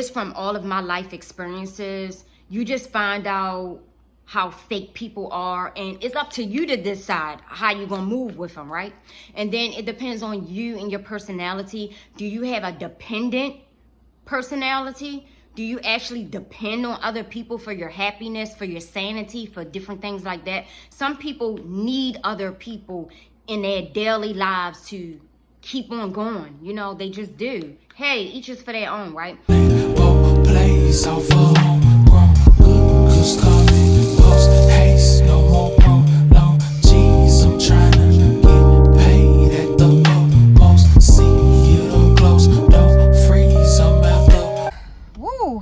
Just from all of my life experiences, you just find out how fake people are, and it's up to you to decide how you're gonna move with them, right? And then it depends on you and your personality. Do you have a dependent personality? Do you actually depend on other people for your happiness, for your sanity, for different things like that? Some people need other people in their daily lives to keep on going. You know, they just do. Hey, each is for their own, right?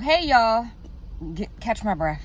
Hey y'all, catch my breath.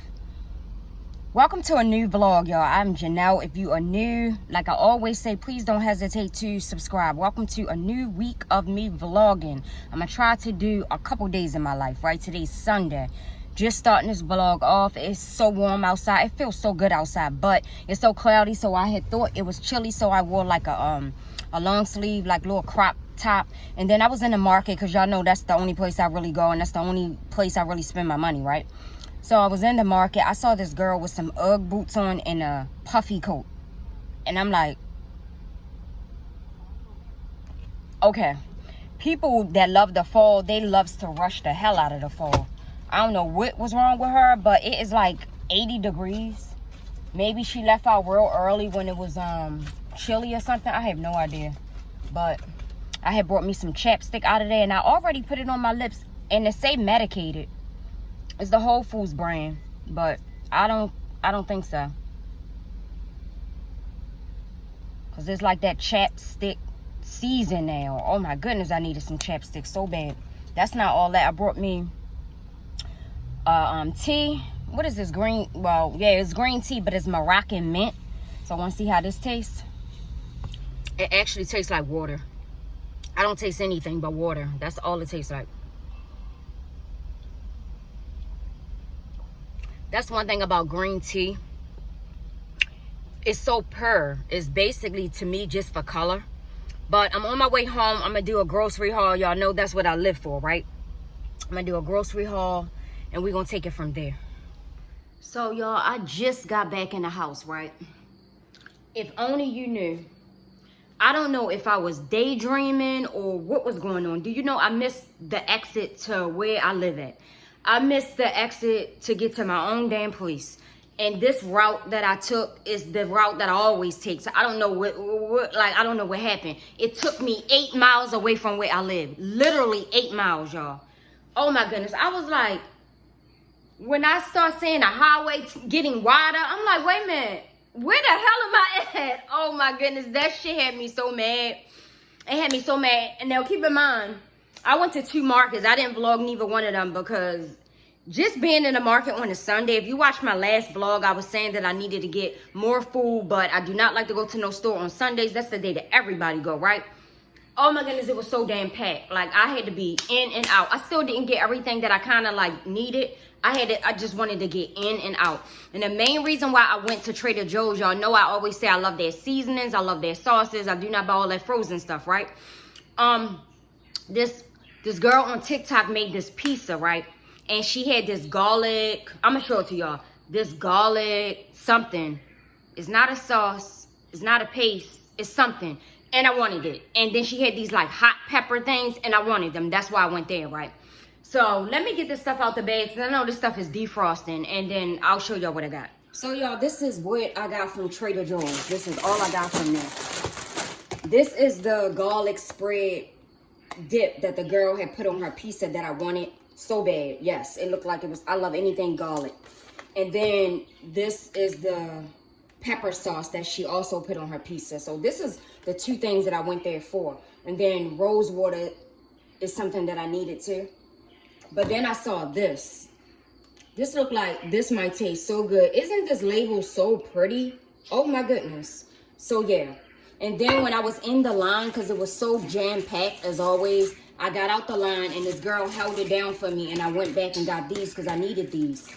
Welcome to a new vlog, y'all. I'm Jannell. If you are new, like I always say, please don't hesitate to subscribe. Welcome to a new week of me vlogging. I'm gonna try to do a couple days in my life, right? Today's Sunday. Just starting this vlog off. It's so warm outside. It feels so good outside, but it's so cloudy, so I had thought it was chilly, so I wore like a long sleeve, like little crop top. And then I was in the market, because y'all know that's the only place I really go, and that's the only place I really spend my money, right? So I was in the market. I saw this girl with some Ugg boots on and a puffy coat, and I'm like, okay, people that love the fall, they loves to rush the hell out of the fall. I don't know what was wrong with her, but it is like 80 degrees. Maybe she left out real early when it was chilly or something. I have no idea. But I had brought me some chapstick out of there, and I already put it on my lips, and it say medicated. It's the Whole Foods brand, but I don't think so. Cause it's like that chapstick season now. Oh my goodness, I needed some chapstick so bad. That's not all that. I brought me tea. What is this? Green, well, yeah, it's green tea, but it's Moroccan mint. So I want to see how this tastes. It actually tastes like water. I don't taste anything but water. That's all it tastes like. That's one thing about green tea. It's so pure. It's basically, to me, just for color. But I'm on my way home. I'm going to do a grocery haul. Y'all know that's what I live for, right? I'm going to do a grocery haul, and we're going to take it from there. So, y'all, I just got back in the house, right? If only you knew. I don't know if I was daydreaming or what was going on. Do you know I missed the exit to where I live at? I missed the exit to get to my own damn place. And this route that I took is the route that I always take. So I don't know I don't know what happened. It took me 8 miles away from where I live. Literally 8 miles, y'all. Oh my goodness. I was like, when I start seeing the highway getting wider, I'm like, wait a minute. Where the hell am I at? Oh my goodness, that shit had me so mad. It had me so mad. And now keep in mind, I went to 2 markets. I didn't vlog neither one of them because just being in the market on a Sunday, if you watch my last vlog, I was saying that I needed to get more food, but I do not like to go to no store on Sundays. That's the day that everybody go, right? Oh my goodness, it was so damn packed. Like, I had to be in and out. I still didn't get everything that I kind of like needed. I just wanted to get in and out. And the main reason why I went to Trader Joe's, y'all know I always say I love their seasonings, I love their sauces. I do not buy all that frozen stuff, right? This girl on TikTok made this pizza, right? And she had this garlic, I'm gonna show it to y'all. This garlic something. It's not a sauce, it's not a paste, it's something. And I wanted it. And then she had these like hot pepper things, and I wanted them. That's why I went there, right? So let me get this stuff out the bag, because I know this stuff is defrosting, and then I'll show y'all what I got. So y'all, this is what I got from Trader Joe's. This is all I got from there. This is the garlic spread dip that the girl had put on her pizza that I wanted so bad. Yes, it looked like it was, I love anything garlic. And then this is the pepper sauce that she also put on her pizza. So this is the 2 things that I went there for. And then rose water is something that I needed too. But then I saw this. This looked like this might taste so good. Isn't this label so pretty? Oh my goodness. So yeah. And then when I was in the line, because it was so jam-packed as always, I got out the line and this girl held it down for me, and I went back and got these because I needed these.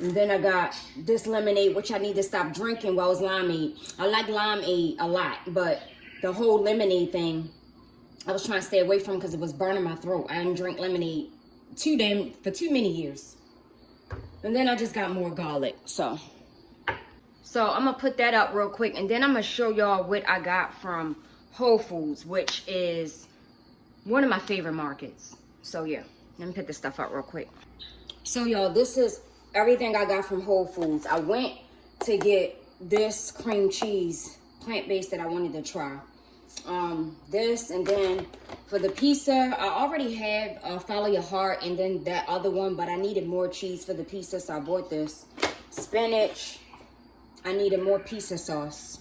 And then I got this lemonade, which I need to stop drinking while it's limeade. I like limeade a lot, but the whole lemonade thing, I was trying to stay away from because it was burning my throat. I didn't drink lemonade for too many years. And then I just got more garlic. So I'm gonna put that up real quick, and then I'm gonna show y'all what I got from Whole Foods, which is one of my favorite markets. So yeah, let me put this stuff up real quick. So y'all, this is everything I got from Whole Foods. I went to get this cream cheese, plant-based, that I wanted to try. This, and then for the pizza, I already have Follow Your Heart and then that other one, but I needed more cheese for the pizza, so I bought this. Spinach, I needed more pizza sauce.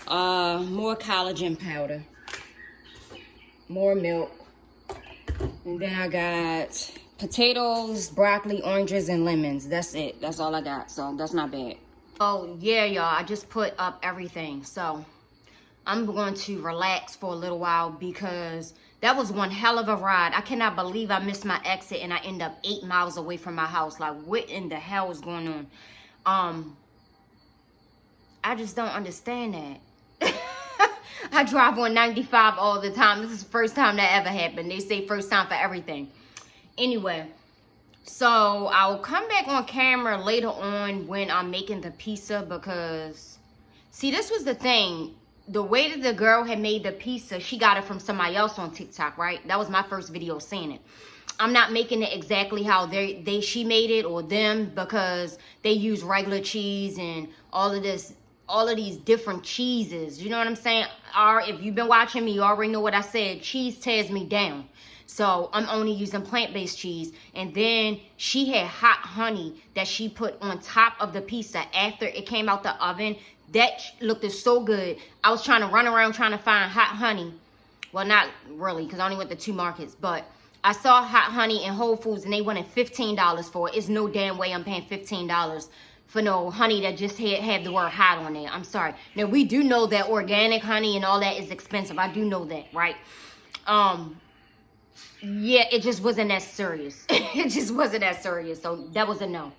More collagen powder. More milk. And then I got potatoes, broccoli, oranges, and lemons. That's it. That's all I got, so that's not bad. Oh yeah, y'all, I just put up everything, so I'm going to relax for a little while because that was one hell of a ride. I cannot believe I missed my exit and I end up 8 miles away from my house. Like, what in the hell is going on? I just don't understand that. I drive on 95 all the time. This is the first time that ever happened. They say first time for everything. Anyway, so I'll come back on camera later on when I'm making the pizza, because see, this was the thing. The way that the girl had made the pizza, she got it from somebody else on TikTok, right? That was my first video seeing it. I'm not making it exactly how she made it, or them, because they use regular cheese and all of these different cheeses. You know what I'm saying? If you've been watching me, you already know what I said. Cheese tears me down. So I'm only using plant-based cheese. And then she had hot honey that she put on top of the pizza after it came out the oven. That looked so good. I was trying to run around trying to find hot honey. Well, not really, because I only went to 2 markets. But I saw hot honey in Whole Foods, and they wanted $15 for it. It's no damn way I'm paying $15 for no honey that just had the word hot on there. I'm sorry. Now, we do know that organic honey and all that is expensive. I do know that, right? Yeah, it just wasn't that serious. It just wasn't that serious. So that was a no.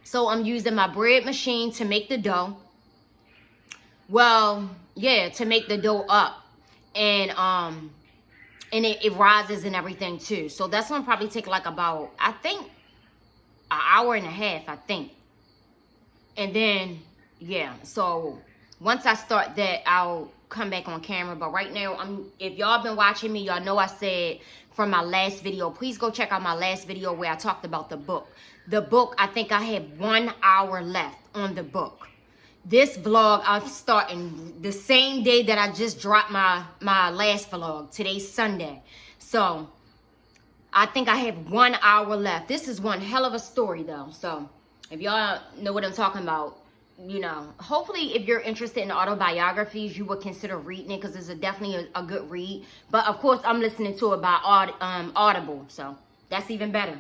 So I'm using my bread machine to make the dough. Well, yeah, to make the dough up. And it rises and everything too. So that's gonna probably take like about, I think, an hour and a half, I think. And then, yeah, so once I start that, I'll come back on camera. But right now, if y'all been watching me, y'all know I said from my last video, please go check out my last video where I talked about the book. The book, I think I have 1 hour left on the book. This vlog, I'm starting the same day that I just dropped my last vlog. Today's Sunday. So, I think I have 1 hour left. This is one hell of a story, though. So, if y'all know what I'm talking about, you know, hopefully if you're interested in autobiographies, you would consider reading it, because it's definitely a good read. But, of course, I'm listening to it by Audible. So, that's even better.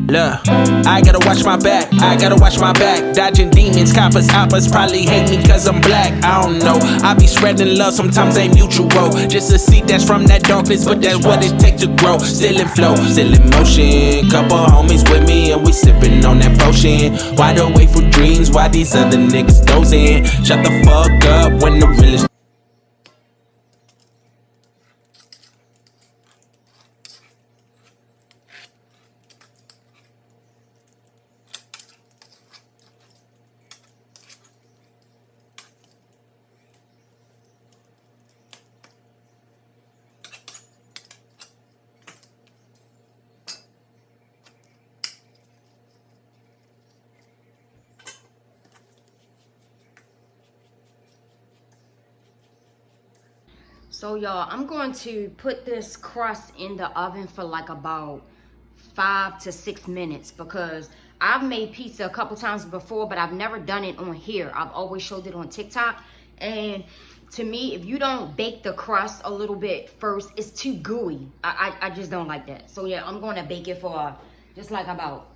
Look, I gotta watch my back, I gotta watch my back. Dodging demons, coppers, hoppers probably hate me cause I'm black. I don't know, I be spreading love, sometimes ain't mutual. Just a seed that's from that darkness, but that's what it takes to grow. Still in flow, still in motion. Couple homies with me and we sipping on that potion. Wide awake for dreams, why these other niggas dozing? Shut the fuck up when the realest. So y'all, I'm going to put this crust in the oven for like about 5 to 6 minutes, because I've made pizza a couple times before, but I've never done it on here. I've always showed it on TikTok. And to me, if you don't bake the crust a little bit first, it's too gooey. I just don't like that. So yeah, I'm going to bake it for just like about...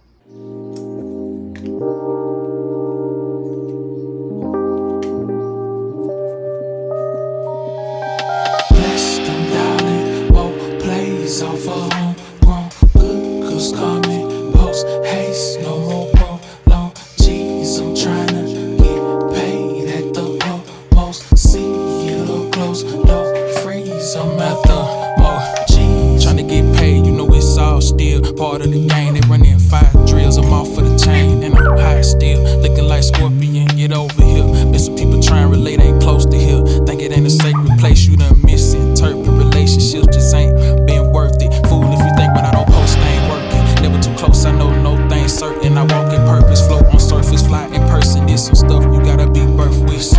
Off a homegrown good cause coming post haste, no more prolong. Jeez, I'm tryna get paid at the utmost. See it up close, don't freeze. I'm at the most. Tryna get paid, you know it's all still part of the game. They running 5 drills, I'm off for the chain, and I'm high still, looking like Scorpion. Get over here. Been some people trying to relate, ain't close to here. Think it ain't a sacred place, you done misinterpret relationships, just ain't been worth it. Fool if you think when I don't post, I ain't working. Never too close, I know no thing certain. I walk in purpose, float on surface, fly in person. It's some stuff you gotta be birthed with.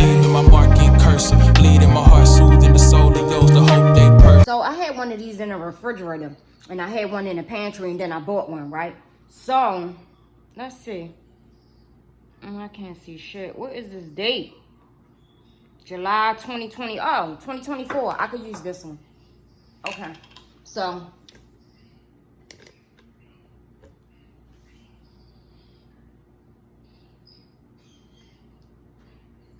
Leaving my mark in cursive, bleeding my heart, soothing the soul that goes to hope they purse. So I had one of these in the refrigerator, and I had one in the pantry, and then I bought one, right? So let's see. I can't see shit. What is this date? July 2020. Oh, 2024. I could use this one. Okay. So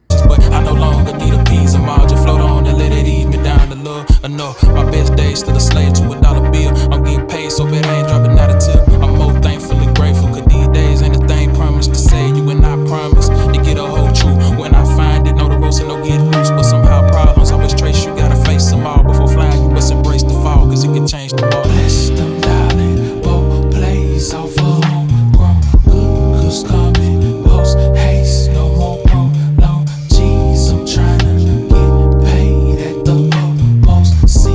but I no longer need a piece of margin. Float on and let it eat me down to love. Enough. My best days still a slave to $1 bill. I'm getting paid so bad I ain't dropping out a tip. I'm more thankfully grateful, cause these days ain't a thing promised to say you and I promise to get a whole truth. When I find it, know the ropes and no get loose, but somehow problems always trace you. Gotta face them all before flying. You must embrace the fall, cause it can change tomorrow. Bless them, darling. Both plays off a homegrown good cause coming post haste, no more prolong. Jeez, I'm tryna get paid at the utmost. See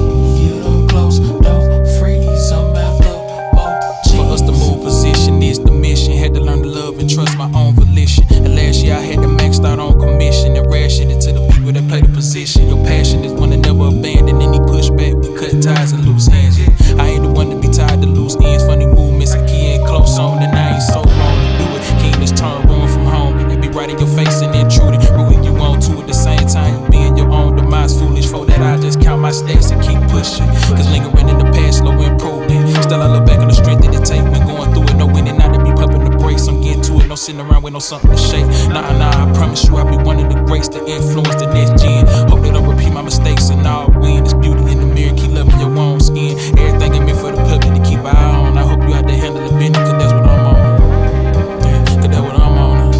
it up close, don't freeze. I'm at the most. For us to move position is the mission. Had to learn to love and trust my own volition. And last year I had to max out on commission and ration it to the people that play the position. Your passion is one that never abandon any pushback. We cut ties and loose hands. Yeah, I ain't the one to be tied to loose ends. Funny movements and key ain't close on, and I ain't so wrong to do it. Kingdoms turn ruin from home, and they be right in your face and intruding, rooting you on to at the same time. You be in your own demise, foolish. For that I just count my stacks and keep pushing. Cause lingering in the past, slow improvement. Still I look back on the strength that it take when going through it. No winning, not to be pumping the brakes. I'm getting to it, no sitting around with no something to shake. Nah, I promise you I'll be one of the greats to influence the next gen. Hope they don't repeat my mistakes and all win. It's beauty in the mirror, keep loving your own skin. Everything I meant for the public to keep an eye on. I hope you out there handle the business, cause that's what I'm on. Yeah, cause that's what I'm on.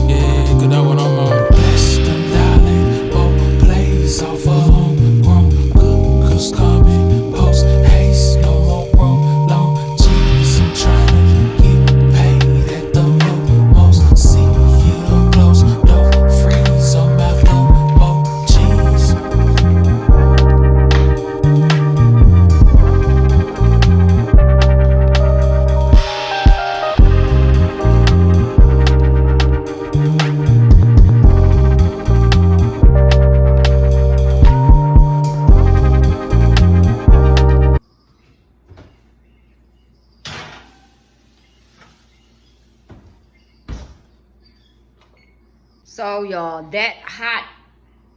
Yeah, cause that's what I'm on. Bless them, darling. Both plays off a homegrown good cause coming post haste, no more prolong. Jeez, I'm tryna get paid at the utmost. See it up close, don't freeze. I'm at the most. Jeez. So y'all, that hot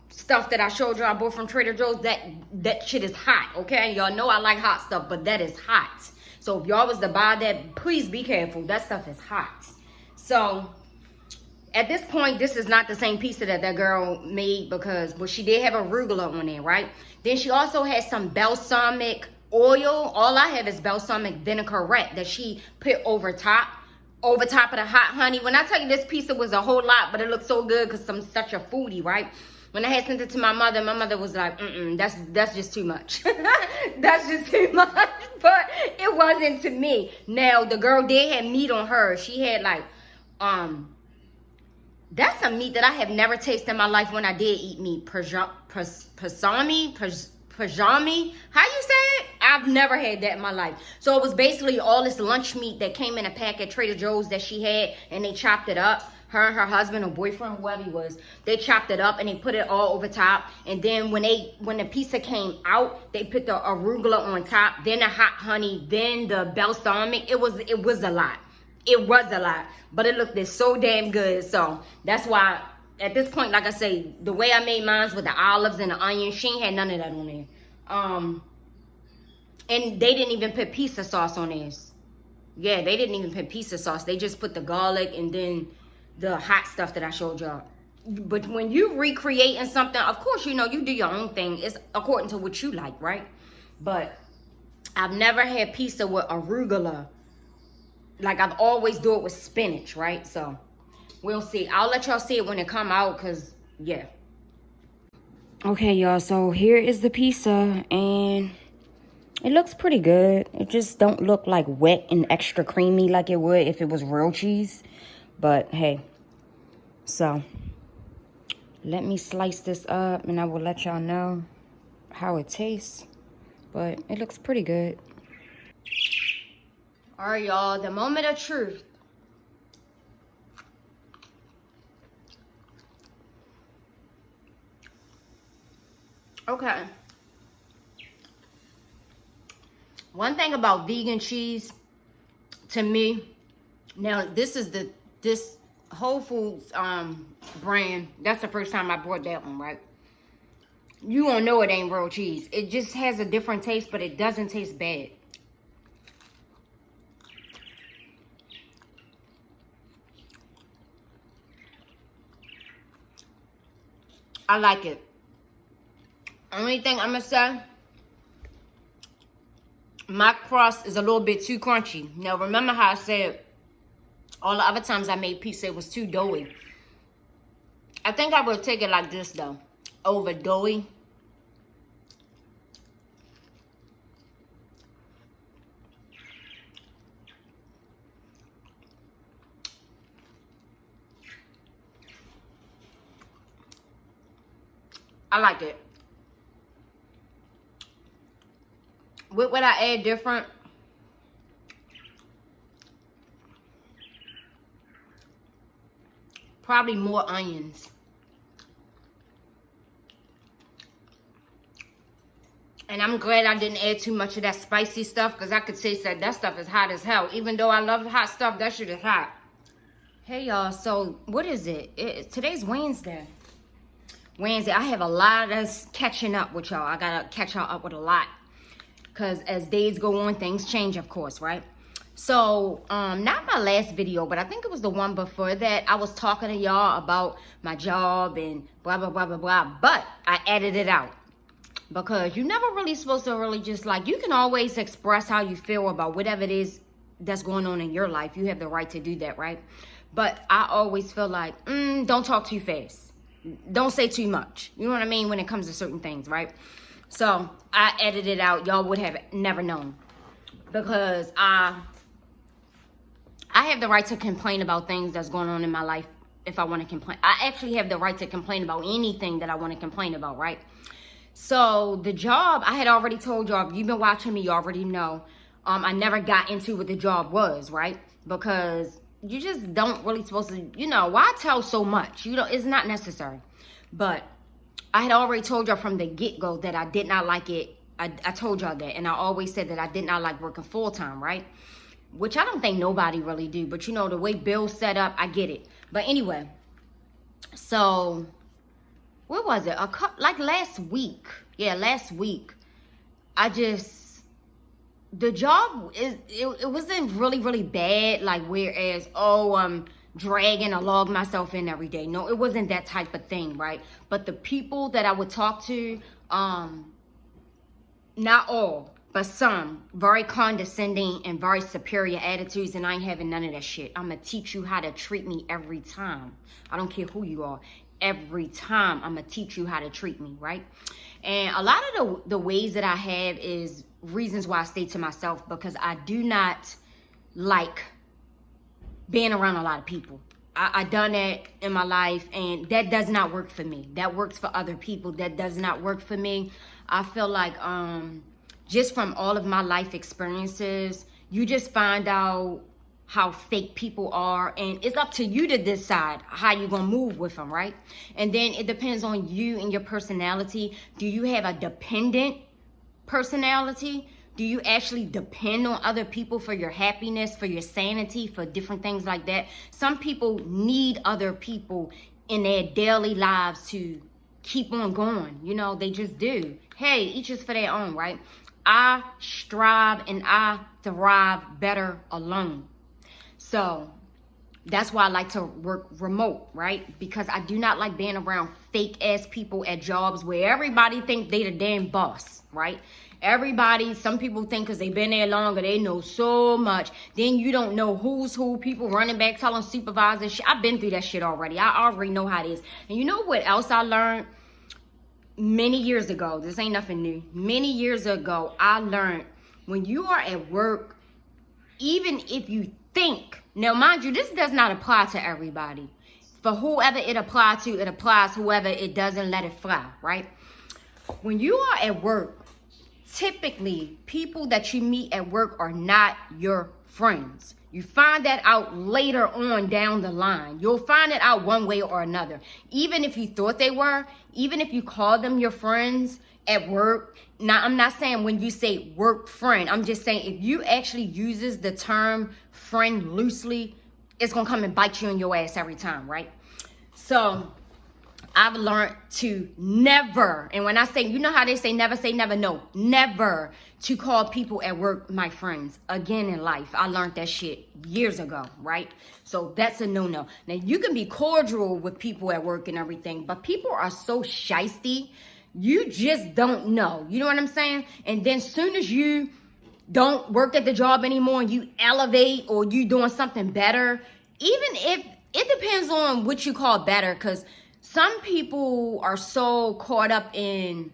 stuff that I showed you I bought from Trader Joe's, that shit is hot, okay? Y'all know I like hot stuff, but that is hot. So if y'all was to buy that, please be careful. That stuff is hot. So at this point, this is not the same pizza that girl made, because, but she did have arugula on there, right? Then she also had some balsamic oil. All I have is balsamic vinaigrette that she put over top of the hot honey. When I tell you this pizza was a whole lot, but it looked so good because I'm such a foodie, right? When I had sent it to my mother was like, that's just too much. That's just too much. But it wasn't to me. Now, the girl did have meat on her. She had like, that's some meat that I have never tasted in my life when I did eat meat. Pastrami, pajami. How you say it? I've never had that in my life. So it was basically all this lunch meat that came in a pack at Trader Joe's that she had, and they chopped it up. Her and her husband or boyfriend, whoever he was, they chopped it up and they put it all over top. And then when the pizza came out, they put the arugula on top, then the hot honey, then the balsamic. It was a lot. It was a lot, but it looked so damn good. So that's why at this point, like I say, the way I made mine with the olives and the onions, she ain't had none of that on there. And they didn't even put pizza sauce on theirs. Yeah, they didn't even put pizza sauce. They just put the garlic and then the hot stuff that I showed y'all. But when you recreating something, of course, you know, you do your own thing. It's according to what you like, right? But I've never had pizza with arugula. Like, I've always do it with spinach, right? So we'll see. I'll let y'all see it when it come out, because, yeah. Okay, y'all, so here is the pizza, and it looks pretty good. It just don't look like wet and extra creamy like it would if it was real cheese. But, hey, so let me slice this up, and I will let y'all know how it tastes. But it looks pretty good. All right, y'all, the moment of truth. Okay. One thing about vegan cheese, to me, now this Whole Foods brand, that's the first time I bought that one, right? You won't know it ain't real cheese. It just has a different taste, but it doesn't taste bad. I like it. Only thing I'm gonna say, my crust is a little bit too crunchy. Now remember how I said all the other times I made pizza, it was too doughy. I think I will take it like this though, over doughy. I like it. What would I add different? Probably more onions. And I'm glad I didn't add too much of that spicy stuff, because I could taste that stuff is hot as hell. Even though I love hot stuff, that shit is hot. Hey y'all, so what is it? Today's Wednesday. I have a lot of catching up with y'all. I gotta catch y'all up with a lot, because as days go on, things change, of course, right? So not my last video, but I think it was the one before that, I was talking to y'all about my job and blah blah blah blah blah, but I edited it out, because you're never really supposed to really just, like, you can always express how you feel about whatever it is that's going on in your life. You have the right to do that, right? But I always feel like, don't talk too fast. Don't say too much. You know what I mean? When it comes to certain things, right? So I edited it out. Y'all would have never known, because I have the right to complain about things that's going on in my life if I want to complain. I actually have the right to complain about anything that I want to complain about, right? So the job, I had already told y'all, if you've been watching me, you already know. I never got into what the job was, right? Because you just don't really supposed to, you know, why tell so much? You know, it's not necessary. But I had already told y'all from the get-go that I did not like it. I told y'all that. And I always said that I did not like working full-time, right? Which I don't think nobody really do. But, you know, the way Bill's set up, I get it. But anyway, so what was it? Like last week. Yeah, last week. The job, it wasn't really, really bad. Like, whereas, I'm dragging a log myself in every day. No, it wasn't that type of thing, right? But the people that I would talk to, not all, but some, very condescending and very superior attitudes, and I ain't having none of that shit. I'm gonna teach you how to treat me every time. I don't care who you are. Every time I'm gonna teach you how to treat me, right? And a lot of the ways that I have is reasons why I stay to myself, because I do not like being around a lot of people. I done that in my life, and that does not work for me. That works for other people. That does not work for me. I feel like just from all of my life experiences, you just find out how fake people are, and it's up to you to decide how you're gonna move with them, right? And then it depends on you and your personality. Do you have a dependent personality? Do you actually depend on other people for your happiness, for your sanity, for different things like that? Some people need other people in their daily lives to keep on going. You know, they just do. Hey, each is for their own, right? I strive and I thrive better alone. So that's why I like to work remote, right? Because I do not like being around fake ass people at jobs where everybody think they the damn boss, right? Everybody, some people think because they've been there longer, they know so much. Then you don't know who's who, people running back telling supervisors shit. I've been through that shit already. I already know how it is. And you know what else I learned? Many years ago, this ain't nothing new. Many years ago, I learned when you are at work, even if you think, now mind you, this does not apply to everybody. For whoever it applies to, it applies. Whoever it doesn't, let it fly, right? When you are at work, typically people that you meet at work are not your friends. You find that out later on down the line. You'll find it out one way or another. Even if you thought they were, even if you call them your friends at work. Now, I'm not saying when you say work friend. I'm just saying if you actually uses the term friend loosely, it's going to come and bite you in your ass every time, right? So I've learned to never, and when I say, you know how they say never, no, never to call people at work my friends again in life. I learned that shit years ago, right? So that's a no-no. Now, you can be cordial with people at work and everything, but people are so shysty, you just don't know. You know what I'm saying? And then soon as you don't work at the job anymore and you elevate or you doing something better, even if, it depends on what you call better, because some people are so caught up in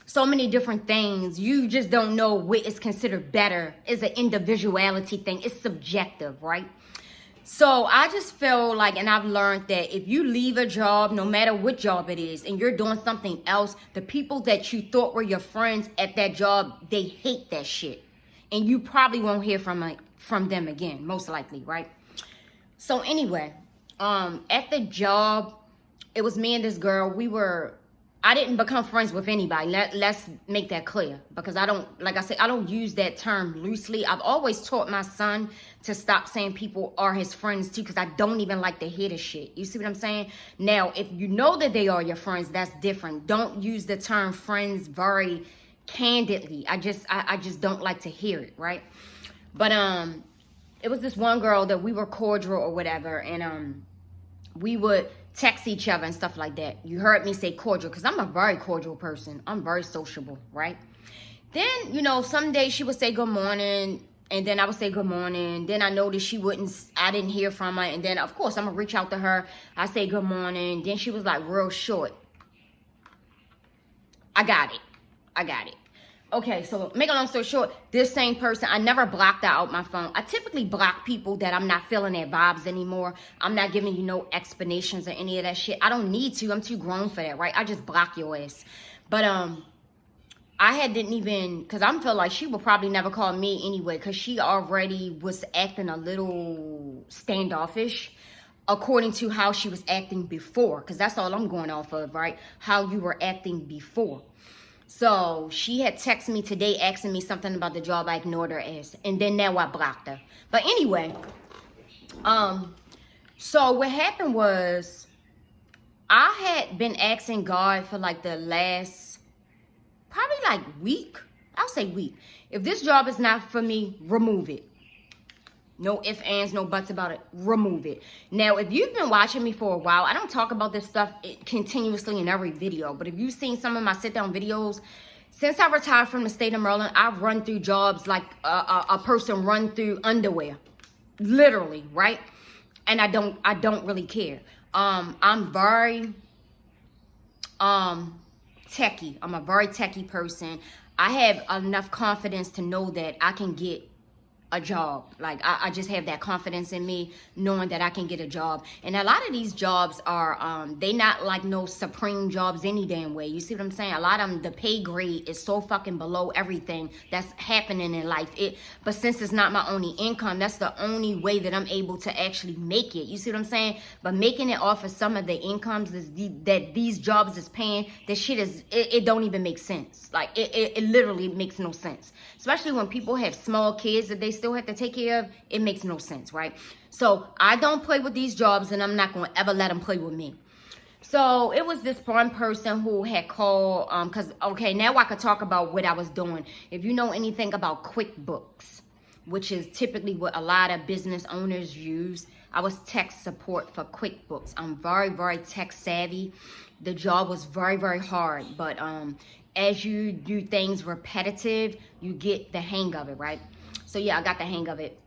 so many different things, you just don't know what is considered better. It's an individuality thing. It's subjective, right? So I just feel like, and I've learned that if you leave a job, no matter what job it is, and you're doing something else, the people that you thought were your friends at that job, they hate that shit. And you probably won't hear from them again, most likely, right? So anyway, at the job, it was me and this girl. I didn't become friends with anybody. Let's make that clear. Because I don't, like I said, I don't use that term loosely. I've always taught my son to stop saying people are his friends too, because I don't even like to hear the shit. You see what I'm saying? Now, if you know that they are your friends, that's different. Don't use the term friends very candidly. I just don't like to hear it, right? But it was this one girl that we were cordial or whatever, and we would text each other and stuff like that. You heard me say cordial because I'm a very cordial person. I'm very sociable, right? Then, you know, some days she would say good morning, and then I would say good morning. Then I noticed I didn't hear from her, and then of course I'm gonna reach out to her. I say good morning. Then she was like real short. I got it. Okay, so make a long story short, this same person, I never blocked her out my phone. I typically block people that I'm not feeling their vibes anymore. I'm not giving you no explanations or any of that shit. I don't need to. I'm too grown for that, right? I just block your ass. But didn't even, because I feel like she would probably never call me anyway, because she already was acting a little standoffish according to how she was acting before, because that's all I'm going off of, right? How you were acting before. So she had texted me today asking me something about the job. I ignored her ass. And then now I blocked her. But anyway, so what happened was I had been asking God for like the last, probably like week. I'll say week. If this job is not for me, remove it. No ifs, ands, no buts about it. Remove it. Now, if you've been watching me for a while, I don't talk about this stuff continuously in every video. But if you've seen some of my sit-down videos, since I retired from the state of Maryland, I've run through jobs like a person run through underwear. Literally, right? And I don't really care. I'm very techie. I'm a very techie person. I have enough confidence to know that I can get a job. Like, I just have that confidence in me, knowing that I can get a job. And a lot of these jobs are, they not like no supreme jobs any damn way. You see what I'm saying? A lot of them, the pay grade is so fucking below everything that's happening in life. But since it's not my only income, that's the only way that I'm able to actually make it. You see what I'm saying? But making it off of some of the incomes that these jobs is paying, this shit is, it don't even make sense. Like, it literally makes no sense. Especially when people have small kids that they still have to take care of, it makes no sense, right? So I don't play with these jobs, and I'm not going to ever let them play with me. So it was this one person who had called, because, okay, now I could talk about what I was doing. If you know anything about QuickBooks, which is typically what a lot of business owners use, I was tech support for QuickBooks. I'm very, very tech savvy. The job was very, very hard, but as you do things repetitive, you get the hang of it, right? So yeah, I got the hang of it.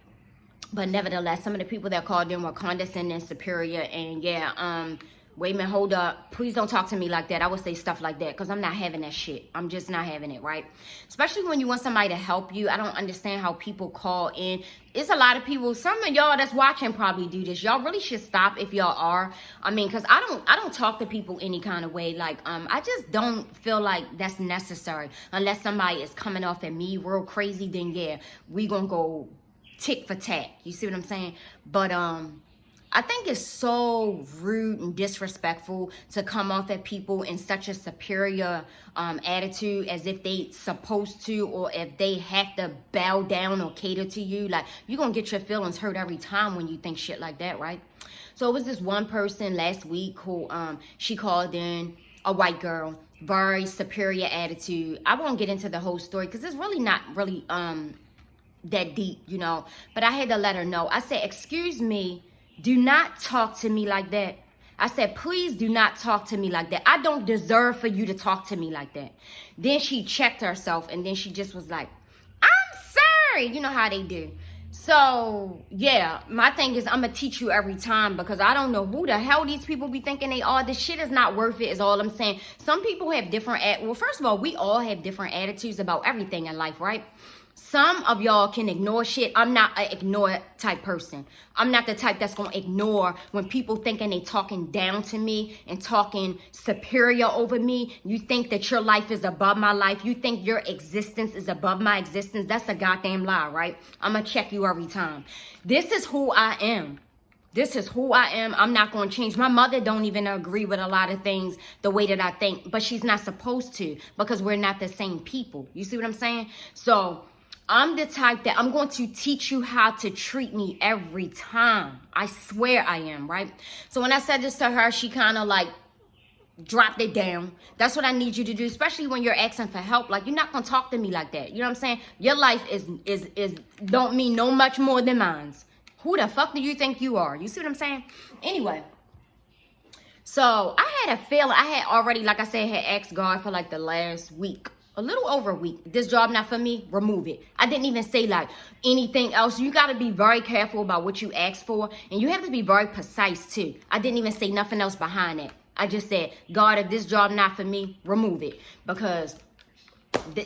But nevertheless, some of the people that called in were condescending, superior, and yeah, wait a minute, hold up. Please don't talk to me like that. I would say stuff like that because I'm not having that shit. I'm just not having it, right? Especially when you want somebody to help you. I don't understand how people call in. It's a lot of people, some of y'all that's watching probably do this. Y'all really should stop if y'all are. I mean, because I don't talk to people any kind of way. Like, I just don't feel like that's necessary. Unless somebody is coming off at me real crazy, then yeah, we gonna go tick for tack. You see what I'm saying? But I think it's so rude and disrespectful to come off at people in such a superior attitude, as if they supposed to, or if they have to bow down or cater to you. Like, you're gonna get your feelings hurt every time when you think shit like that, right? So it was this one person last week who she called in, a white girl, very superior attitude. I won't get into the whole story because it's really not really that deep, you know. But I had to let her know. I said, excuse me, do not talk to me like that. I said, please do not talk to me like that. I don't deserve for you to talk to me like that. Then she checked herself, and then she just was like, I'm sorry. You know how they do. So, yeah, my thing is I'm going to teach you every time, because I don't know who the hell these people be thinking they are. This shit is not worth it is all I'm saying. Some people have different, well, first of all, we all have different attitudes about everything in life, right? Some of y'all can ignore shit. I'm not an ignore type person. I'm not the type that's going to ignore when people thinking they talking down to me and talking superior over me. You think that your life is above my life. You think your existence is above my existence. That's a goddamn lie, right? I'm going to check you every time. This is who I am. This is who I am. I'm not going to change. My mother don't even agree with a lot of things the way that I think, but she's not supposed to, because we're not the same people. You see what I'm saying? So I'm the type that I'm going to teach you how to treat me every time. I swear I am, right? So when I said this to her, she kind of like dropped it down. That's what I need you to do, especially when you're asking for help. Like, you're not going to talk to me like that. You know what I'm saying? Your life is don't mean no much more than mine's. Who the fuck do you think you are? You see what I'm saying? Anyway, so I had a feeling. I had already, like I said, had asked God for like the last week. A little over a week. This job not for me, remove it. I didn't even say like anything else. You got to be very careful about what you ask for. And you have to be very precise too. I didn't even say nothing else behind it. I just said, God, if this job not for me, remove it. Because,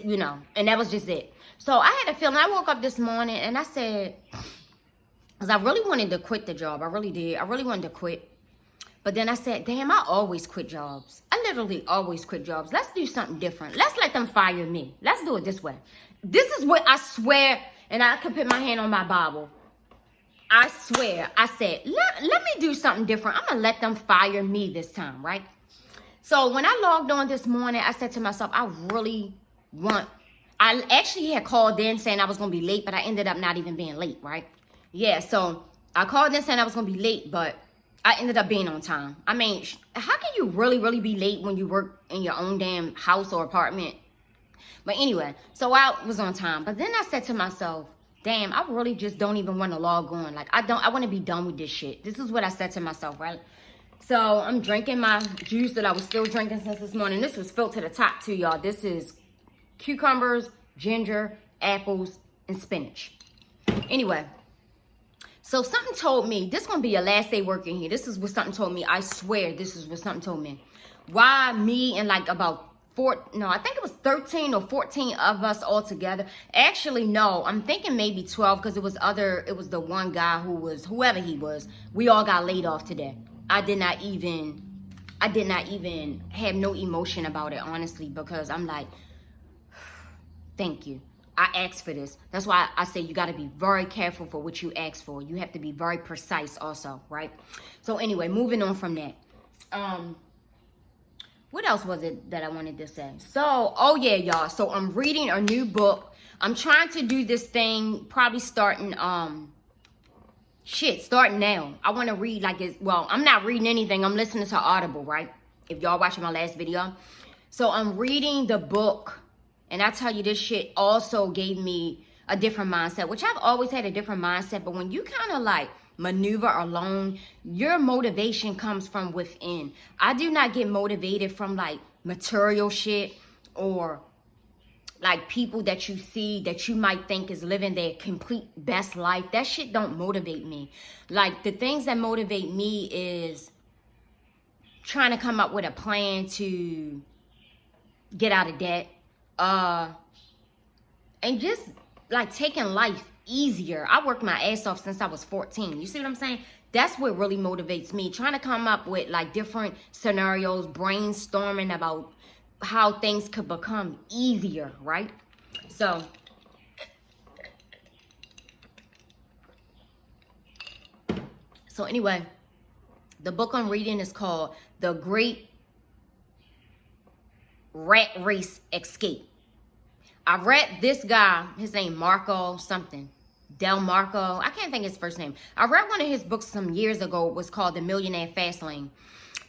you know, and that was just it. So I had a feeling. I woke up this morning and I said, because I really wanted to quit the job. I really did. I really wanted to quit. But then I said, damn, I always quit jobs. I literally always quit jobs. Let's do something different. Let's let them fire me. Let's do it this way. This is what I swear, and I could put my hand on my Bible. I swear, I said, let me do something different. I'm going to let them fire me this time, right? So when I logged on this morning, I said to myself, I actually had called in saying I was going to be late, but I ended up not even being late, right? Yeah, so I called in saying I was going to be late, but I ended up being on time. I mean, how can you really be late when you work in your own damn house or apartment? But anyway, so I was on time. But then I said to myself, damn, I really just don't even want to log on. Like, I want to be done with this shit. This is what I said to myself, right? So I'm drinking my juice that I was still drinking since this morning. This was filled to the top too, y'all. This is cucumbers, ginger, apples, and spinach. Anyway. So something told me, this is going to be your last day working here. This is what something told me. I swear this is what something told me. Why me and like about I think it was 13 or 14 of us all together. Actually, no, I'm thinking maybe 12 because it was the one guy who was, whoever he was, we all got laid off today. I did not even have no emotion about it, honestly, because I'm like, thank you. I asked for this. That's why I say you got to be very careful for what you ask for. You have to be very precise also, right? So anyway, moving on from that. What else was it that I wanted to say? So, oh yeah, y'all. So I'm reading a new book. I'm trying to do this thing probably starting starting now. I want to read like it's, well, I'm not reading anything. I'm listening to Audible, right? If y'all watching my last video. So I'm reading the book, and I tell you, this shit also gave me a different mindset, which I've always had a different mindset. But when you kind of like maneuver alone, your motivation comes from within. I do not get motivated from like material shit or like people that you see that you might think is living their complete best life. That shit don't motivate me. Like the things that motivate me is trying to come up with a plan to get out of debt, and just like taking life easier. I worked my ass off since I was 14. You see what I'm saying? That's what really motivates me. Trying to come up with like different scenarios, brainstorming about how things could become easier, right? So anyway, the book I'm reading is called The Great Rat Race Escape. I read this guy, his name Marco something. Del Marco, I can't think his first name. I read one of his books some years ago. It was called The Millionaire Fastlane.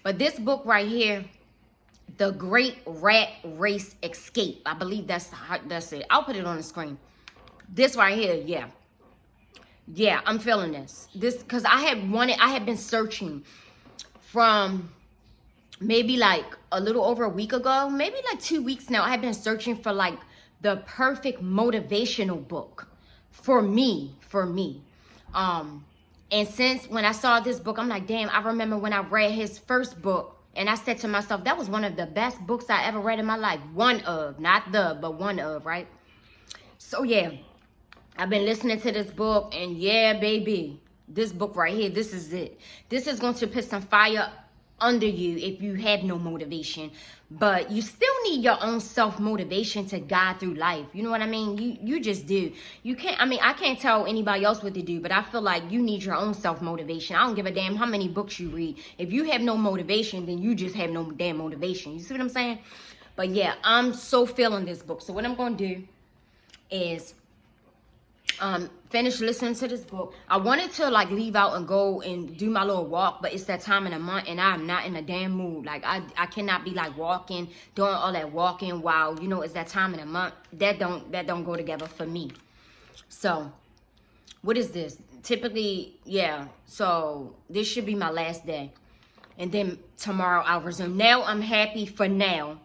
But this book right here, The Great Rat Race Escape. I believe that's it. I'll put it on the screen. This right here, yeah. Yeah, I'm feeling this. This, because I had been searching from maybe like a little over a week ago, maybe like 2 weeks now. I had been searching for like the perfect motivational book for me. And since when I saw this book, I'm like, damn, I remember when I read his first book, and I said to myself, that was one of the best books I ever read in my life. One of, not the, but one of, right? So yeah, I've been listening to this book, and yeah, baby, this book right here, this is it. This is going to put some fire under you if you have no motivation, but you still need your own self-motivation to guide through life. You know what I mean? You just do. You can't, I mean, I can't tell anybody else what to do, but I feel like you need your own self-motivation. I don't give a damn how many books you read. If you have no motivation, then you just have no damn motivation. You see what I'm saying? But yeah, I'm so feeling this book. So what I'm going to do is finish listening to this book. I wanted to like leave out and go and do my little walk, but it's that time in the month and I'm not in a damn mood. Like I cannot be like walking, doing all that walking while, you know, it's that time in the month. That don't go together for me. So what is this? Typically, yeah, so this should be my last day, and then tomorrow I'll resume. Now I'm happy for now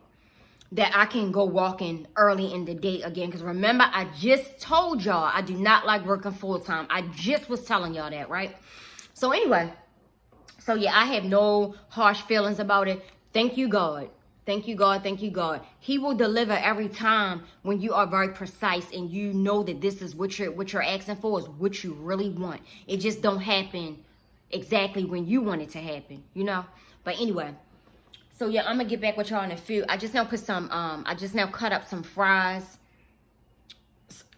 that I can go walking early in the day again. Because remember, I just told y'all I do not like working full-time. I just was telling y'all that, right? So anyway, so yeah, I have no harsh feelings about it. Thank you, God. Thank you, God. Thank you, God. He will deliver every time when you are very precise and you know that this is what you're asking for is what you really want. It just don't happen exactly when you want it to happen, you know? But anyway, so yeah, I'm gonna get back with y'all in a few. I just now put some, I just now cut up some fries.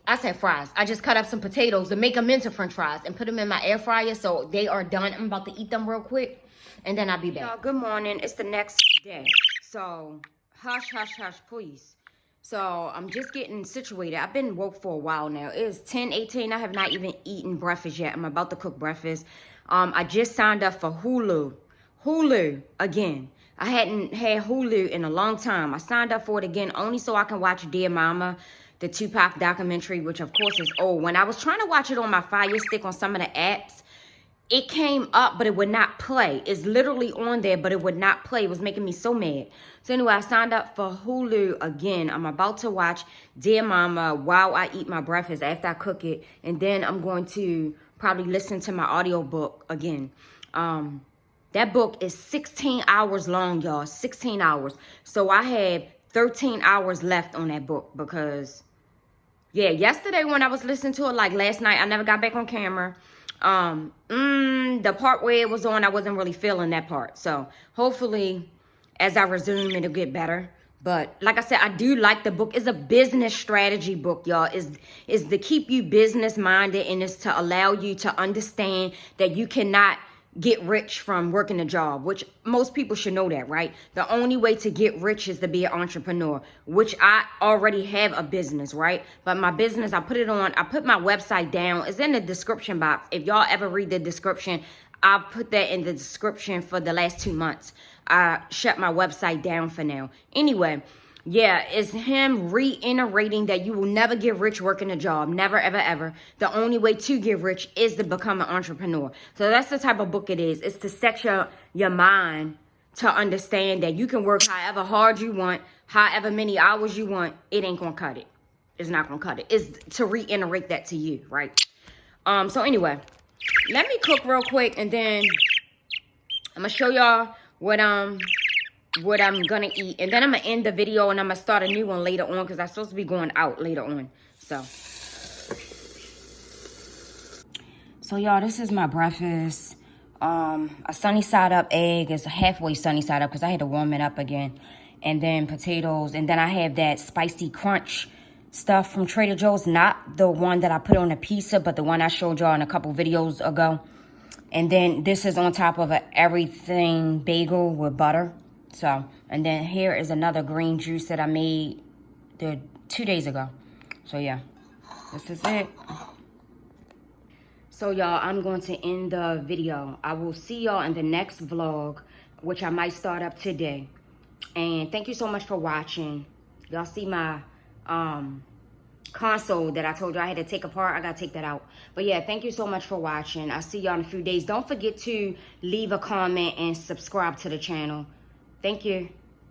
I said fries. I just cut up some potatoes to make them into french fries and put them in my air fryer so they are done. I'm about to eat them real quick and then I'll be back. Y'all, good morning. It's the next day. So hush, hush, hush, please. So I'm just getting situated. I've been woke for a while now. It is 10:18. I have not even eaten breakfast yet. I'm about to cook breakfast. I just signed up for Hulu. Hulu again. I hadn't had Hulu in a long time. I signed up for it again only so I can watch Dear Mama, the Tupac documentary, which of course is old. When I was trying to watch it on my Fire Stick on some of the apps, it came up, but it would not play. It's literally on there, but it would not play. It was making me so mad. So anyway, I signed up for Hulu again. I'm about to watch Dear Mama while I eat my breakfast after I cook it. And then I'm going to probably listen to my audiobook again. That book is 16 hours long, y'all. 16 hours. So I have 13 hours left on that book because, yeah, yesterday when I was listening to it, like last night, I never got back on camera. The part where it was on, I wasn't really feeling that part. So hopefully as I resume, it'll get better. But like I said, I do like the book. It's a business strategy book, y'all. It's to keep you business minded, and it's to allow you to understand that you cannot get rich from working a job, which most people should know that, right? The only way to get rich is to be an entrepreneur, which I already have a business, right? But my business, I put my website down. It's in the description box. If y'all ever read the description, I'll put that in the description for the last 2 months. I shut my website down for now. Anyway, yeah, it's him reiterating that you will never get rich working a job. Never, ever, ever. The only way to get rich is to become an entrepreneur. So that's the type of book it is. It's to set your mind to understand that you can work however hard you want, however many hours you want. It ain't going to cut it. It's not going to cut it. It's to reiterate that to you, right? So anyway, let me cook real quick, and then I'm going to show y'all what I'm gonna eat, and then I'm gonna end the video, and I'm gonna start a new one later on because I'm supposed to be going out later on. So y'all, this is my breakfast. A sunny side up egg. It's a halfway sunny side up because I had to warm it up again, and then potatoes, and then I have that spicy crunch stuff from Trader Joe's, not the one that I put on a pizza, but the one I showed y'all in a couple videos ago. And then this is on top of an everything bagel with butter. So, and then here is another green juice that I made 2 days ago. So yeah, this is it. So y'all, I'm going to end the video. I will see y'all in the next vlog, which I might start up today. And thank you so much for watching. Y'all see my console that I told you I had to take apart. I gotta take that out. But yeah, thank you so much for watching. I'll see y'all in a few days. Don't forget to leave a comment and subscribe to the channel. Thank you.